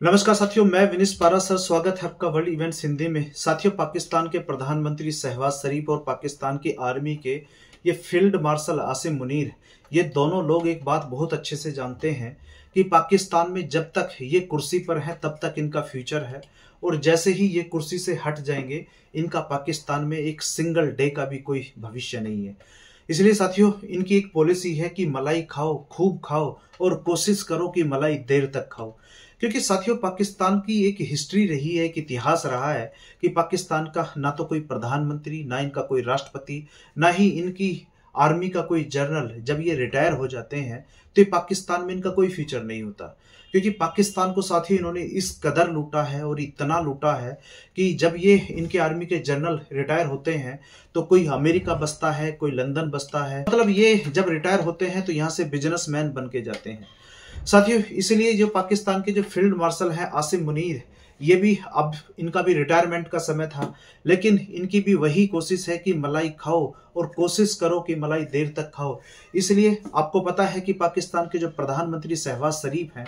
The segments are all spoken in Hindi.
नमस्कार साथियों, मैं विनीश पारा सर। स्वागत है आपका वर्ल्ड इवेंट्स हिंदी में। साथियों, पाकिस्तान के प्रधानमंत्री शहबाज शरीफ और पाकिस्तान की आर्मी के ये फील्ड मार्शल आसिम मुनीर, ये दोनों लोग एक बात बहुत अच्छे से जानते हैं कि पाकिस्तान में जब तक ये कुर्सी पर है तब तक इनका फ्यूचर है, और जैसे ही ये कुर्सी से हट जाएंगे इनका पाकिस्तान में एक सिंगल डे का भी कोई भविष्य नहीं है। इसलिए साथियों, इनकी एक पॉलिसी है कि मलाई खाओ, खूब खाओ, और कोशिश करो कि मलाई देर तक खाओ। क्योंकि साथियों, पाकिस्तान की एक हिस्ट्री रही है, एक इतिहास रहा है कि पाकिस्तान का ना तो कोई प्रधानमंत्री, ना इनका कोई राष्ट्रपति, ना ही इनकी आर्मी का कोई जनरल जब ये रिटायर हो जाते हैं तो ये पाकिस्तान में इनका कोई फ्यूचर नहीं होता। क्योंकि पाकिस्तान को साथियों इन्होंने इस कदर लूटा है और इतना लूटा है कि जब ये इनके आर्मी के जनरल रिटायर होते हैं तो कोई अमेरिका बसता है, कोई लंदन बसता है। मतलब ये जब रिटायर होते हैं तो यहाँ से बिजनेसमैन बन के जाते हैं साथियों। इसलिए जो पाकिस्तान के जो फील्ड मार्शल हैं आसिम मुनीर, ये भी अब इनका भी रिटायरमेंट का समय था, लेकिन इनकी भी वही कोशिश है कि मलाई खाओ और कोशिश करो कि मलाई देर तक खाओ। इसलिए आपको पता है कि पाकिस्तान के जो प्रधानमंत्री शहबाज शरीफ हैं,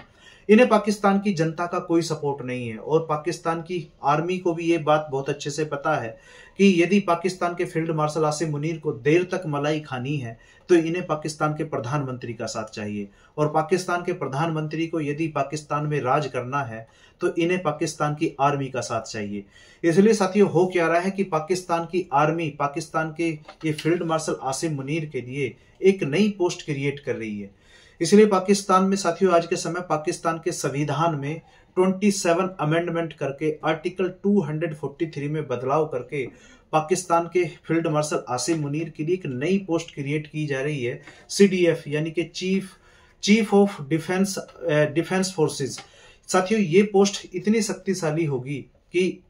इन्हें पाकिस्तान की जनता का कोई सपोर्ट नहीं है, और पाकिस्तान की आर्मी को भी ये बात बहुत अच्छे से पता है कि यदि पाकिस्तान के फील्ड मार्शल आसिम मुनीर को देर तक मलाई खानी है तो इन्हें पाकिस्तान के प्रधानमंत्री का साथ चाहिए, और पाकिस्तान के प्रधानमंत्री को यदि पाकिस्तान में राज करना है तो इन्हें पाकिस्तान की आर्मी का साथ चाहिए। इसलिए साथियों, हो क्या रहा है कि पाकिस्तान की आर्मी पाकिस्तान के ये फील्ड मार्शल आसिम मुनीर के लिए एक नई पोस्ट क्रिएट कर रही है। इसलिए पाकिस्तान में साथियों आज के समय पाकिस्तान के संविधान में 27 अमेंडमेंट करके आर्टिकल 243 में बदलाव करके पाकिस्तान के फील्ड मार्शल आसिम मुनीर के लिए एक नई पोस्ट क्रिएट की जा रही है, CDF यानी कि चीफ ऑफ डिफेंस फोर्सेस। साथियों, ये पोस्ट इतनी शक्तिशाली होगी कि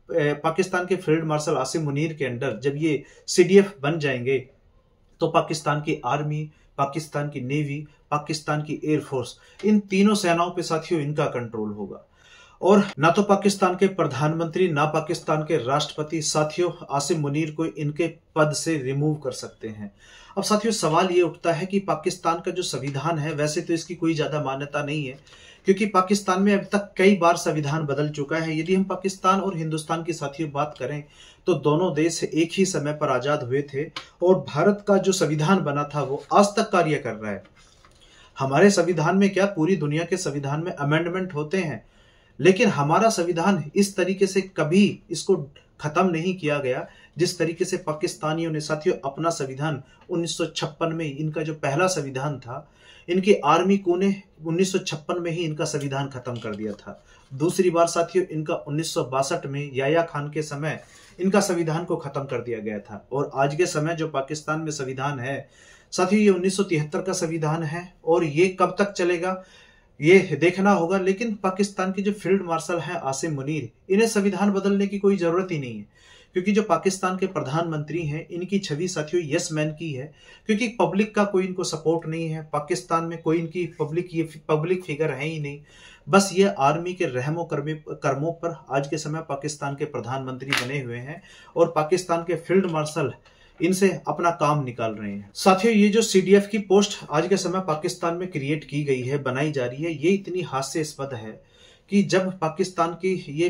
पाकिस्तान के फील्ड मार्शल आसिम मुनीर के अंडर जब ये CDF बन जाएंगे तो पाकिस्तान की आर्मी, पाकिस्तान की नेवी, पाकिस्तान की एयरफोर्स, इन तीनों सेनाओं पे साथियों इनका कंट्रोल होगा, और ना तो पाकिस्तान के प्रधानमंत्री ना पाकिस्तान के राष्ट्रपति साथियों आसिम मुनीर को इनके पद से रिमूव कर सकते हैं। अब साथियों सवाल ये उठता है कि पाकिस्तान का जो संविधान है, वैसे तो इसकी कोई ज्यादा मान्यता नहीं है, क्योंकि पाकिस्तान में अब तक कई बार संविधान बदल चुका है। यदि हम पाकिस्तान और हिंदुस्तान की साथियों बात करें तो दोनों देश एक ही समय पर आजाद हुए थे, और भारत का जो संविधान बना था वो आज तक कार्य कर रहा है। हमारे संविधान में क्या, पूरी दुनिया के संविधान में अमेंडमेंट होते हैं, लेकिन हमारा संविधान इस तरीके से कभी इसको खत्म नहीं किया गया जिस तरीके से पाकिस्तानियों ने साथियों अपना संविधान 1956 में, इनका जो पहला संविधान था, इनकी आर्मी को ने 1956 में ही इनका संविधान खत्म कर दिया था। दूसरी बार साथियों इनका 1962 में याया खान के समय इनका संविधान को खत्म कर दिया गया था, और आज के समय जो पाकिस्तान में संविधान है साथियों ये 1973 का संविधान है, और ये कब तक चलेगा ये देखना होगा। लेकिन पाकिस्तान के जो फील्ड मार्शल हैं आसिम मुनीर, इन्हें संविधान बदलने की कोई जरूरत ही नहीं है, क्योंकि जो पाकिस्तान के प्रधानमंत्री हैं इनकी छवि साथियों यस मैन की है, क्योंकि पब्लिक का कोई इनको सपोर्ट नहीं है। पाकिस्तान में कोई इनकी पब्लिक फिगर है ही नहीं, बस ये आर्मी के रहमो कर्मों पर आज के समय पाकिस्तान के प्रधानमंत्री बने हुए हैं, और पाकिस्तान के फील्ड मार्शल इनसे अपना काम निकाल रहे हैं। साथियों, ये जो CDF की पोस्ट आज के समय पाकिस्तान में क्रिएट की गई है, बनाई जा रही है, ये इतनी हास्यास्पद है कि जब पाकिस्तान की ये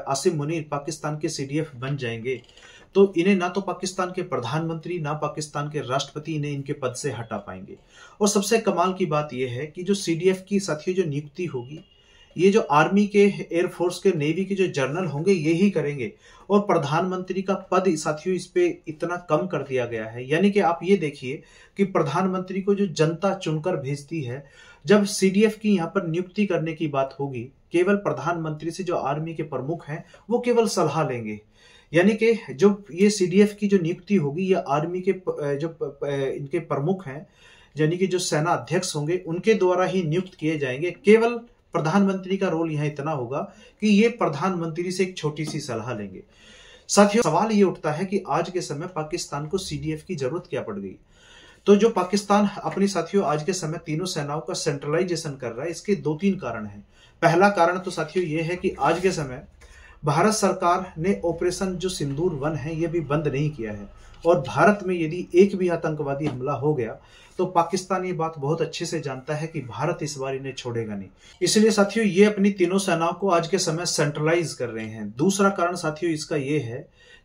आसिम मुनीर पाकिस्तान के CDF बन जाएंगे तो इन्हें ना तो पाकिस्तान के प्रधानमंत्री ना पाकिस्तान के राष्ट्रपति इन्हें इनके पद से हटा पाएंगे। और सबसे कमाल की बात यह है कि जो CDF की साथियों जो नियुक्ति होगी, ये जो आर्मी के, एयरफोर्स के, नेवी के जो जनरल होंगे यही करेंगे, और प्रधानमंत्री का पद साथियों इस पे इतना कम कर दिया गया है। यानी कि आप ये देखिए कि प्रधानमंत्री को जो जनता चुनकर भेजती है, जब CDF की यहाँ पर नियुक्ति करने की बात होगी, केवल प्रधानमंत्री से जो आर्मी के प्रमुख हैं वो केवल सलाह लेंगे। यानी कि जो ये CDF की जो नियुक्ति होगी, ये आर्मी के जो इनके प्रमुख हैं, यानी कि जो सेना अध्यक्ष होंगे उनके द्वारा ही नियुक्त किए जाएंगे। केवल प्रधानमंत्री का रोल यहाँ इतना होगा कि ये प्रधानमंत्री से एक छोटी सी सलाह लेंगे। साथियों, सवाल ये उठता है कि आज के समय पाकिस्तान को CDF की जरूरत क्या पड़ गई। तो जो पाकिस्तान अपनी साथियों आज के समय तीनों सेनाओं का सेंट्रलाइजेशन कर रहा है, इसके 2-3 कारण हैं। पहला कारण तो साथियों ये है कि आज के समय भारत सरकार ने ऑपरेशन जो सिंदूर 1 है ये भी बंद नहीं किया है, और भारत में यदि एक भी आतंकवादी हमला हो गया तो पाकिस्तान ये बात बहुत अच्छे से जानता है कि भारत इस बार इन्हें छोड़ेगा नहीं। इसलिए साथियों ये अपनी तीनों सेनाओं को आज के समय सेंट्रलाइज कर रहे हैं। दूसरा कारण साथियों इसका ये है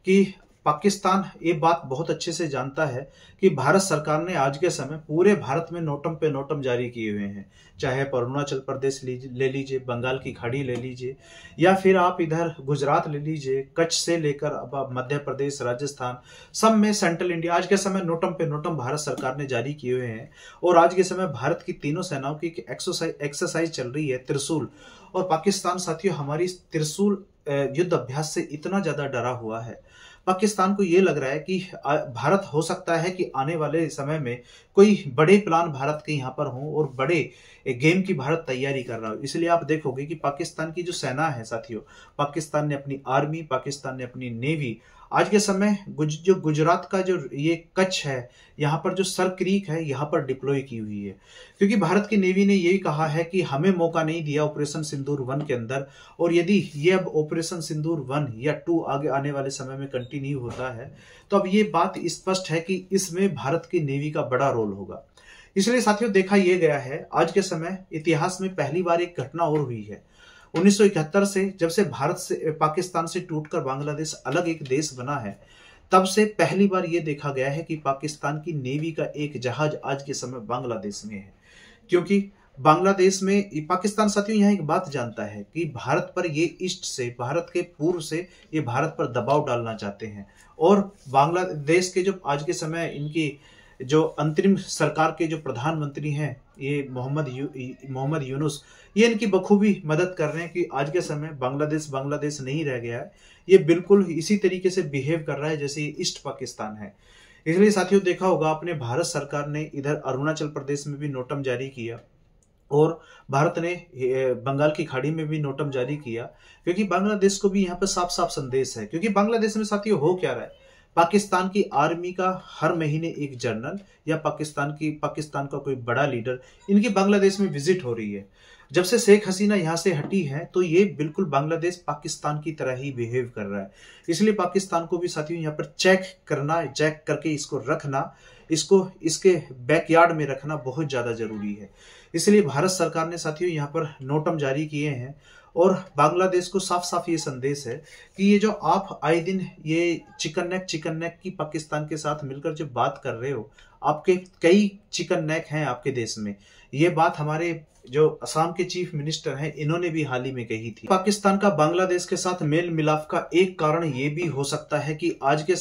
कि पाकिस्तान ये बात बहुत अच्छे से जानता है कि भारत सरकार ने आज के समय पूरे भारत में नोटम पे नोटम जारी किए हुए हैं, चाहे आप अरुणाचल प्रदेश ले लीजिए, बंगाल की खाड़ी ले लीजिए, या फिर आप इधर गुजरात ले लीजिए, कच्छ से लेकर अब मध्य प्रदेश, राजस्थान, सब में सेंट्रल इंडिया आज के समय नोटम पे नोटम भारत सरकार ने जारी किए हुए हैं। और आज के समय भारत की तीनों सेनाओं की एक्सरसाइज चल रही है त्रिशूल, और पाकिस्तान साथियों हमारी त्रिशूल युद्ध अभ्यास से इतना ज्यादा डरा हुआ है। पाकिस्तान को ये लग रहा है कि भारत हो सकता है कि आने वाले समय में कोई बड़े प्लान भारत के यहाँ पर हों और बड़े गेम की भारत तैयारी कर रहा हो। इसलिए आप देखोगे कि पाकिस्तान की जो सेना है साथियों, पाकिस्तान ने अपनी आर्मी, पाकिस्तान ने अपनी नेवी आज के समय जो गुजरात का जो ये कच्छ है, यहाँ पर जो सर क्रीक है, यहाँ पर डिप्लॉय की हुई है, क्योंकि भारत की नेवी ने यही कहा है कि हमें मौका नहीं दिया ऑपरेशन सिंदूर 1 के अंदर, और यदि ये अब ऑपरेशन सिंदूर 1 या 2 आगे आने वाले समय में कंटिन्यू होता है तो अब ये बात स्पष्ट है कि इसमें भारत की नेवी का बड़ा रोल होगा। इसलिए साथियों देखा यह गया है आज के समय इतिहास में पहली बार एक घटना और हुई है। 1971 से जब से भारत से पाकिस्तान से टूटकर बांग्लादेश अलग एक देश बना है, तब से पहली बार यह देखा गया है कि पाकिस्तान की नेवी का एक जहाज आज के समय बांग्लादेश में है। क्योंकि बांग्लादेश में पाकिस्तान साथियों यहाँ एक बात जानता है कि भारत पर ये ईस्ट से, भारत के पूर्व से ये भारत पर दबाव डालना चाहते हैं, और बांग्लादेश के जो आज के समय इनकी जो अंतरिम सरकार के जो प्रधानमंत्री हैं ये मोहम्मद यूनुस, ये इनकी बखूबी मदद कर रहे हैं कि आज के समय बांग्लादेश नहीं रह गया है, ये बिल्कुल इसी तरीके से बिहेव कर रहा है जैसे ये ईस्ट पाकिस्तान है। इसलिए साथियों देखा होगा आपने, भारत सरकार ने इधर अरुणाचल प्रदेश में भी नोटम जारी किया, और भारत ने बंगाल की खाड़ी में भी नोटम जारी किया, क्योंकि बांग्लादेश को भी यहाँ पर साफ साफ संदेश है। क्योंकि बांग्लादेश में साथियों हो क्या रहा है, पाकिस्तान की आर्मी का हर महीने एक जनरल या पाकिस्तान का कोई बड़ा लीडर इनकी बांग्लादेश में विजिट हो रही है। जब से शेख हसीना यहाँ से हटी है तो ये बिल्कुल बांग्लादेश पाकिस्तान की तरह ही बिहेव कर रहा है। इसलिए पाकिस्तान को भी साथियों यहाँ पर चेक करके इसको रखना, इसको इसके बैकयार्ड में रखना बहुत ज्यादा जरूरी है। इसलिए भारत सरकार ने साथियों यहाँ पर नोटम जारी किए हैं, और बांग्लादेश को साफ साफ ये संदेश है कि ये जो आप आए दिन ये चिकन नेक की पाकिस्तान के साथ मिलकर जो बात कर रहे हो, आपके कई चिकन नेक हैं आपके देश में। ये बात हमारे जो असम के चीफ मिनिस्टर हैं इन्होंने भी हाल ही में कही थी। पाकिस्तान का बांग्लादेश के साथ मेल मिलाप का एक कारण ये भी हो सकता है कि आज के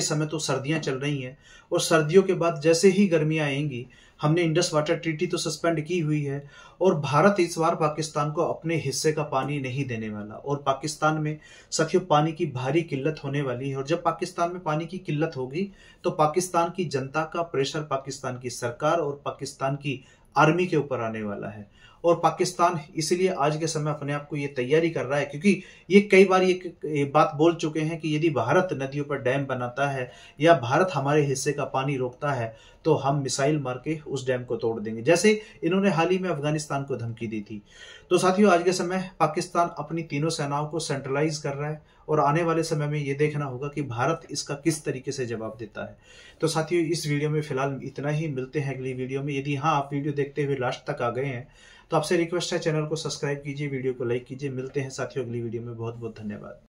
समय तो सर्दियां चल रही हैं, और सर्दियों के बाद जैसे ही गर्मियां आएंगी, हमने इंडस वाटर ट्रीटी तो सस्पेंड की हुई है, और भारत इस बार पाकिस्तान को अपने हिस्से का पानी नहीं देने वाला, और पाकिस्तान में साथियों पानी की भारी किल्लत होने वाली है। और जब पाकिस्तान में पानी की किल्लत होगी तो पाकिस्तान की जनता का प्रेशर पाकिस्तान की सरकार और पाकिस्तान की आर्मी के ऊपर आने वाला है। और पाकिस्तान इसलिए आज के समय अपने आप को ये तैयारी कर रहा है, क्योंकि ये कई बार ये बात बोल चुके हैं कि यदि भारत नदियों पर डैम बनाता है या भारत हमारे हिस्से का पानी रोकता है तो हम मिसाइल मार के उस डैम को तोड़ देंगे, जैसे इन्होंने हाल ही में अफगानिस्तान को धमकी दी थी। तो साथियों आज के समय पाकिस्तान अपनी तीनों सेनाओं को सेंट्रलाइज कर रहा है, और आने वाले समय में ये देखना होगा कि भारत इसका किस तरीके से जवाब देता है। तो साथियों इस वीडियो में फिलहाल इतना ही, मिलते हैं अगली वीडियो में। यदि हाँ आप वीडियो देखते हुए लास्ट तक आ गए हैं तो आपसे रिक्वेस्ट है चैनल को सब्सक्राइब कीजिए, वीडियो को लाइक कीजिए। मिलते हैं साथियों अगली वीडियो में। बहुत बहुत धन्यवाद।